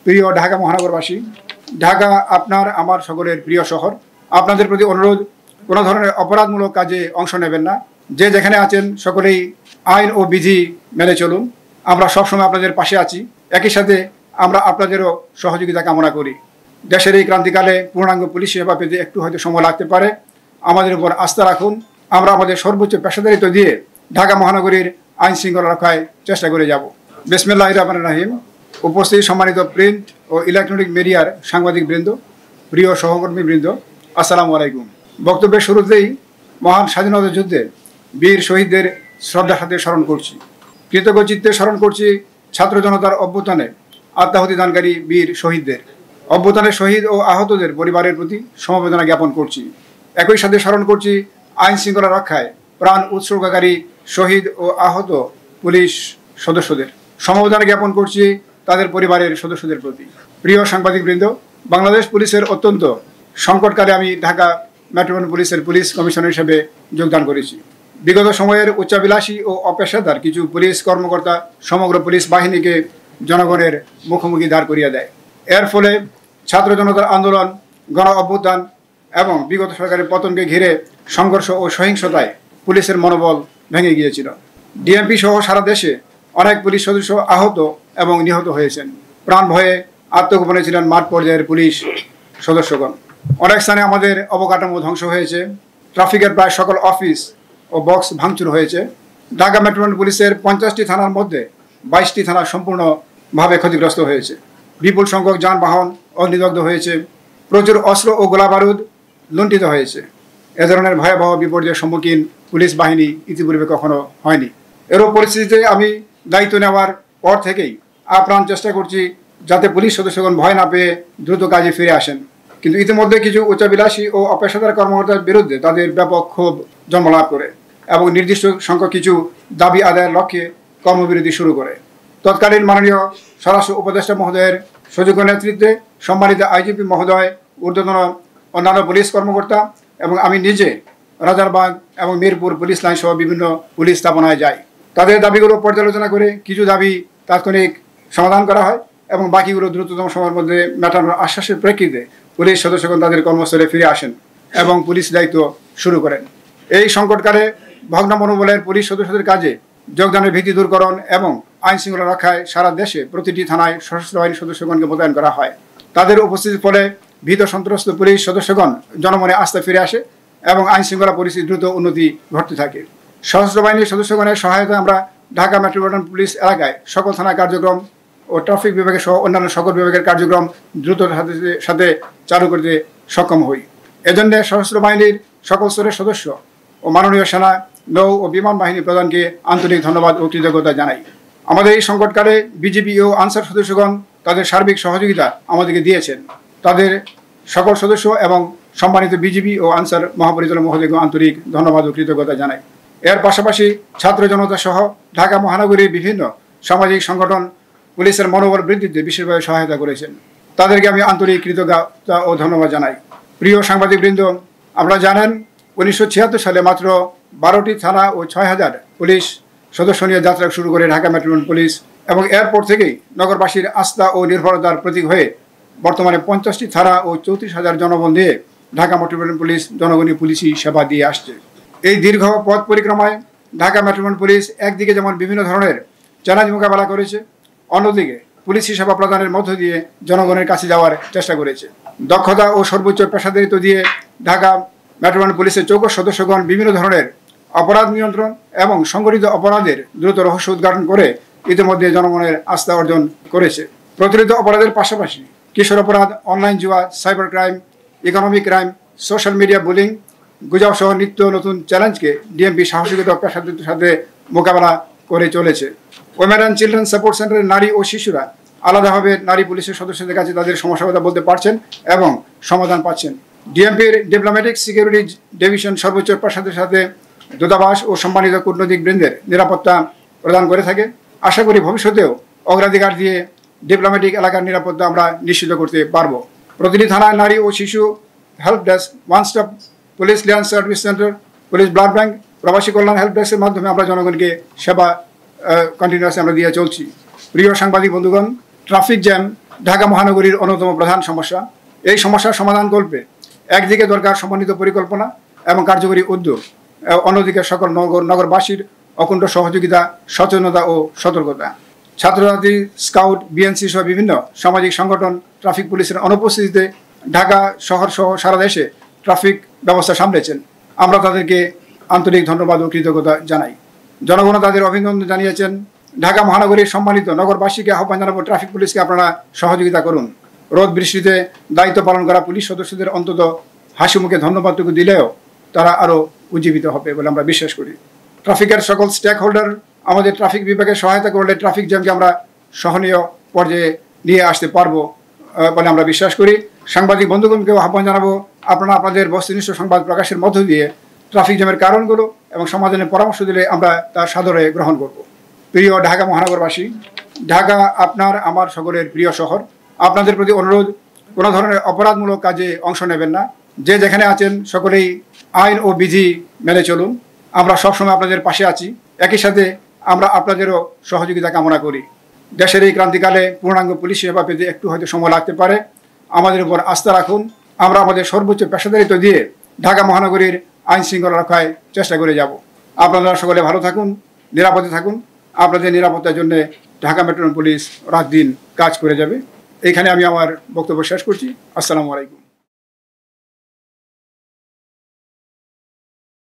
প্রিয় ঢাকা মহানগরবাসী, ঢাকা আপনার আমার সকলের প্রিয় শহর। আপনাদের প্রতি অনুরোধ, কোনো ধরনের অপরাধমূলক কাজে অংশ নেবেন না। যে যেখানে আছেন সকলেই আইন ও বিধি মেনে চলুন। আমরা সবসময় আপনাদের পাশে আছি। একই সাথে আমরা আপনাদেরও সহযোগিতা কামনা করি। দেশের এই ক্রান্তিকালে পূর্ণাঙ্গ পুলিশ সেবা পেতে একটু হয়তো সময় লাগতে পারে। আমাদের উপর আস্থা রাখুন। আমরা আমাদের সর্বোচ্চ পেশাদারিত্ব দিয়ে ঢাকা মহানগরীর আইন শৃঙ্খলা রক্ষায় চেষ্টা করে যাব। বিসমিল্লাহির রহমানির রহিম। উপস্থিত সম্মানিত প্রিন্ট ও ইলেকট্রনিক মিডিয়ার সাংবাদিকবৃন্দ, প্রিয় সহকর্মীবৃন্দ, আসসালামু আলাইকুম। বক্তব্যের শুরুতেই মহান স্বাধীনতা যুদ্ধে বীর শহীদদের শ্রদ্ধার সাথে স্মরণ করছি। কৃতজ্ঞ চিত্তে স্মরণ করছি ছাত্র জনতার অভ্যুত্থানে আত্মাহুতি দানকারী বীর শহীদদের। অভ্যুত্থানে শহীদ ও আহতদের পরিবারের প্রতি সমবেদনা জ্ঞাপন করছি। একই সাথে স্মরণ করছি আইন শৃঙ্খলা রক্ষায় প্রাণ উৎসর্গকারী শহীদ ও আহত পুলিশ সদস্যদের। সমবেদনা জ্ঞাপন করছি তাদের পরিবারের সদস্যদের প্রতি। প্রিয় সাংবাদিকবৃন্দ, বাংলাদেশ পুলিশের অত্যন্ত সংকটকালে আমি ঢাকা মেট্রোপলিটন পুলিশের পুলিশ কমিশনার হিসেবে যোগদান করেছি। বিগত সময়ের উচ্চাভিলাষী ও অপেশাদার কিছু পুলিশ কর্মকর্তা সমগ্র পুলিশ বাহিনীকে জনগণের মুখোমুখি দাঁড় করিয়ে দেয়। এর ফলে ছাত্র জনতার আন্দোলন, গণ অভ্যুত্থান এবং বিগত সরকারের পতনকে ঘিরে সংঘর্ষ ও সহিংসতায় পুলিশের মনোবল ভেঙে গিয়েছিল। ডিএমপি সহ সারা দেশে অনেক পুলিশ সদস্য আহত এবং নিহত হয়েছেন। প্রাণ ভয়ে আত্মগোপনে ছিলেন মাঠ পর্যায়ের পুলিশ সদস্যগণ। অনেক স্থানে আমাদের অবকাঠামো ধ্বংস হয়েছে। ট্রাফিকের প্রায় সকল অফিস ও বক্স ভাঙচুর হয়েছে। ঢাকা মেট্রোপলিটন পুলিশের 50টি থানার মধ্যে 22টি থানা সম্পূর্ণভাবে ক্ষতিগ্রস্ত হয়েছে। বিপুল সংখ্যক যানবাহন অগ্নিদগ্ধ হয়েছে। প্রচুর অস্ত্র ও গোলাবারুদ লুণ্ঠিত হয়েছে। এ ধরনের ভয়াবহ বিপর্যয়ের সম্মুখীন পুলিশ বাহিনী ইতিপূর্বে কখনো হয়নি। এরও পরিস্থিতিতে আমি দায়িত্ব নেওয়ার পর থেকেই আপ্রাণ চেষ্টা করছি যাতে পুলিশ সদস্যগণ ভয় না পেয়ে দ্রুত কাজে ফিরে আসেন। কিন্তু ইতিমধ্যে কিছু উচ্চাভিলাষী ও অপেশাদার কর্মকর্তার বিরুদ্ধে তাদের ব্যাপক ক্ষোভ জন্মলাভ করে এবং নির্দিষ্ট সংখ্যক কিছু দাবি আদায়ের লক্ষ্যে কর্মবিরতি শুরু করে। তৎকালীন মাননীয় স্বরাষ্ট্র উপদেষ্টা মহোদয়ের সুযোগ্য নেতৃত্বে সম্মানিত আইজিপি মহোদয়, ঊর্ধ্বতন অন্যান্য পুলিশ কর্মকর্তা এবং আমি নিজে রাজারবাগ এবং মিরপুর পুলিশ লাইন সহ বিভিন্ন পুলিশ স্থাপনায় যাই। তাদের দাবিগুলো পর্যালোচনা করে কিছু দাবি তাৎক্ষণিক সমাধান করা হয় এবং বাকিগুলো দ্রুততম সময়ের মধ্যে মেটানোর আশ্বাসের প্রেক্ষিতে পুলিশ সদস্যগণ তাদের কর্মস্থলে ফিরে আসেন এবং পুলিশ দায়িত্ব শুরু করেন। এই সংকটকালে ভগ্ন মনোবলের পুলিশ সদস্যদের কাজে যোগদানের ভীতি দূরকরণ এবং আইন শৃঙ্খলা রক্ষায় সারা দেশে প্রতিটি থানায় সশস্ত্র বাহিনী সদস্যগণকে মোতায়েন করা হয়। তাদের উপস্থিতির ফলে ভীত সন্ত্রস্ত পুলিশ সদস্যগণ জনমনে আস্থা ফিরে আসে এবং আইন শৃঙ্খলা পরিস্থিতি দ্রুত উন্নতি ঘটতে থাকে। সশস্ত্র বাহিনীর সদস্যগণের সহায়তায় আমরা ঢাকা মেট্রোপলিটন পুলিশ এলাকায় সকল থানার কার্যক্রম ও ট্রাফিক বিভাগের সহ অন্যান্য সকল বিভাগের কার্যক্রম দ্রুততার সাথে চালু করতে সক্ষম হই। এজন্য সশস্ত্র বাহিনীর সকল স্তরের সদস্য ও মাননীয় সেনা, নৌ ও বিমান বাহিনী প্রধানকে আন্তরিক ধন্যবাদ ও কৃতজ্ঞতা জানাই। আমাদের এই সংকটকালে বিজিবি ও আনসার সদস্যগণ তাদের সার্বিক সহযোগিতা আমাদেরকে দিয়েছেন। তাদের সকল সদস্য এবং সম্মানিত বিজিবি ও আনসার মহাপরিচালক মহোদয়কে আন্তরিক ধন্যবাদ ও কৃতজ্ঞতা জানাই। এর পাশাপাশি ছাত্র জনতা সহ ঢাকা মহানগরীর বিভিন্ন সামাজিক সংগঠন পুলিশের মনোবল বৃদ্ধিতে বিশেষভাবে সহায়তা করেছেন। তাদেরকে আমি আন্তরিক কৃতজ্ঞতা ও ধন্যবাদ জানাই। প্রিয় সাংবাদিকবৃন্দ, আপনারা জানেন 1976 সালে মাত্র 12টি থানা ও 6000 পুলিশ সদস্য নিয়ে যাত্রা শুরু করে ঢাকা মেট্রোপলিটন পুলিশ এবং এরপর থেকেই নগরবাসীর আস্থা ও নির্ভরতার প্রতীক হয়ে বর্তমানে 50টি থানা ও 34,000 জনবল দিয়ে ঢাকা মেট্রোপলিটন পুলিশ জনগণের পুলিশি সেবা দিয়ে আসছে। এই দীর্ঘ পথ পরিক্রমায় ঢাকা মেট্রোপলিটন পুলিশ একদিকে যেমন বিভিন্ন ধরনের চ্যালেঞ্জ মোকাবেলা করেছে, অন্যদিকে পুলিশি সেবা প্রদানের মধ্য দিয়ে জনগণের কাছে যাওয়ার চেষ্টা করেছে। দক্ষতা ও সর্বোচ্চ পেশাদারিত্ব দিয়ে ঢাকা মেট্রোপলিটন পুলিশের চৌকস সদস্যগণ বিভিন্ন ধরনের অপরাধ নিয়ন্ত্রণ এবং সংগঠিত অপরাধের দ্রুত রহস্য উদ্ঘাটন করে ইতিমধ্যে জনগণের আস্থা অর্জন করেছে। প্রচলিত অপরাধের পাশাপাশি কিশোর অপরাধ, অনলাইন জুয়া, cyber crime, economic crime, social media bullying, গুজব সহ নিত্য নতুন চ্যালেঞ্জকে ডিএমপি সাহসিকতা পেশাদারিত্বের সাথে মোকাবেলা করে চলেছে। ওমেন অ্যান্ড চিলড্রেন সাপোর্ট সেন্টারের নারী ও শিশুরা আলাদাভাবে নারী পুলিশের সদস্যদের কাছে তাদের সমস্যার কথা বলতে পারছেন এবং সমাধান পাচ্ছেন। ডিএমপির ডিপ্লোম্যাটিক সিকিউরিটি ডিভিশন সর্বোচ্চ পেশাদের সাথে দূতাবাস ও সম্মানিত কূটনৈতিক বৃন্দের নিরাপত্তা প্রদান করে থাকে। আশা করি ভবিষ্যতেও অগ্রাধিকার দিয়ে ডিপ্লোম্যাটিক এলাকার নিরাপত্তা আমরা নিশ্চিত করতে পারব। প্রতিটি থানায় নারী ও শিশু help desk, one stop police clearance service centre, police blood bank, প্রবাসী কল্যাণ হেল্প ডেস্কের মাধ্যমে আমরা জনগণকে সেবা কন্টিনিউয়াসলি আমরা দিয়ে চলছি। প্রিয় সাংবাদিক বন্ধুগণ, ট্রাফিক জ্যাম ঢাকা মহানগরীর অন্যতম প্রধান সমস্যা। এই সমস্যার সমাধানকল্পে একদিকে দরকার সমন্বিত পরিকল্পনা এবং কার্যকরী উদ্যোগ, অন্যদিকে সকল নগরবাসীর অকুণ্ঠ সহযোগিতা, সচেতনতা ও সতর্কতা। ছাত্রছাত্রী, স্কাউট, বিএনসি সহ বিভিন্ন সামাজিক সংগঠন ট্রাফিক পুলিশের অনুপস্থিতিতে ঢাকা শহর সহ সারা দেশে ট্রাফিক ব্যবস্থা সামলেছেন। আমরা তাদেরকে আন্তরিক ধন্যবাদ ও কৃতজ্ঞতা জানাই। জনগণ তাদের অভিনন্দন জানিয়েছেন। ঢাকা মহানগরীর সম্মানিত নগরবাসীকে আহ্বান জানাবো, ট্রাফিক পুলিশকে আপনারা সহযোগিতা করুন। রোদ বৃষ্টিতে দায়িত্ব পালন করা পুলিশ সদস্যদের অন্তত হাসি মুখে ধন্যবাদটুকু দিলেও তারা আরও উজ্জীবিত হবে বলে আমরা বিশ্বাস করি। ট্রাফিকের সকল স্টেক হোল্ডার আমাদের ট্রাফিক বিভাগে সহায়তা করলে ট্রাফিক জ্যামকে আমরা সহনীয় পর্যায়ে নিয়ে আসতে পারবো বলে আমরা বিশ্বাস করি। সাংবাদিক বন্ধুগণকেও আহ্বান জানাবো, আপনারা আপনাদের বস্তুনিষ্ঠ সংবাদ প্রকাশের মধ্য দিয়ে ট্রাফিক জ্যামের কারণগুলো এবং সমাধানের পরামর্শ দিলে আমরা তা সাদরে গ্রহণ করব। প্রিয় ঢাকা মহানগরবাসী, ঢাকা আপনার আমার সকলের প্রিয় শহর। আপনাদের প্রতি অনুরোধ, কোনো ধরনের অপরাধমূলক কাজে অংশ নেবেন না। যে যেখানে আছেন সকলেই আইন ও বিধি মেনে চলুন। আমরা সবসময় আপনাদের পাশে আছি। একই সাথে আমরা আপনাদেরও সহযোগিতা কামনা করি। দেশের এই ক্রান্তিকালে পূর্ণাঙ্গ পুলিশ সেবা পেতে একটু হয়তো সময় লাগতে পারে। আমাদের উপর আস্থা রাখুন। আমরা আমাদের সর্বোচ্চ পেশাদারিত্ব দিয়ে ঢাকা মহানগরীর আইন শৃঙ্খলা রক্ষায় চেষ্টা করে যাব। আপনারা সকলে ভালো থাকুন, নিরাপদে থাকুন। আপনাদের নিরাপত্তার জন্য ঢাকা মেট্রো পুলিশ রাত দিন কাজ করে যাবে। এইখানে আমি আমার বক্তব্য শেষ করছি। আসসালামু আলাইকুম।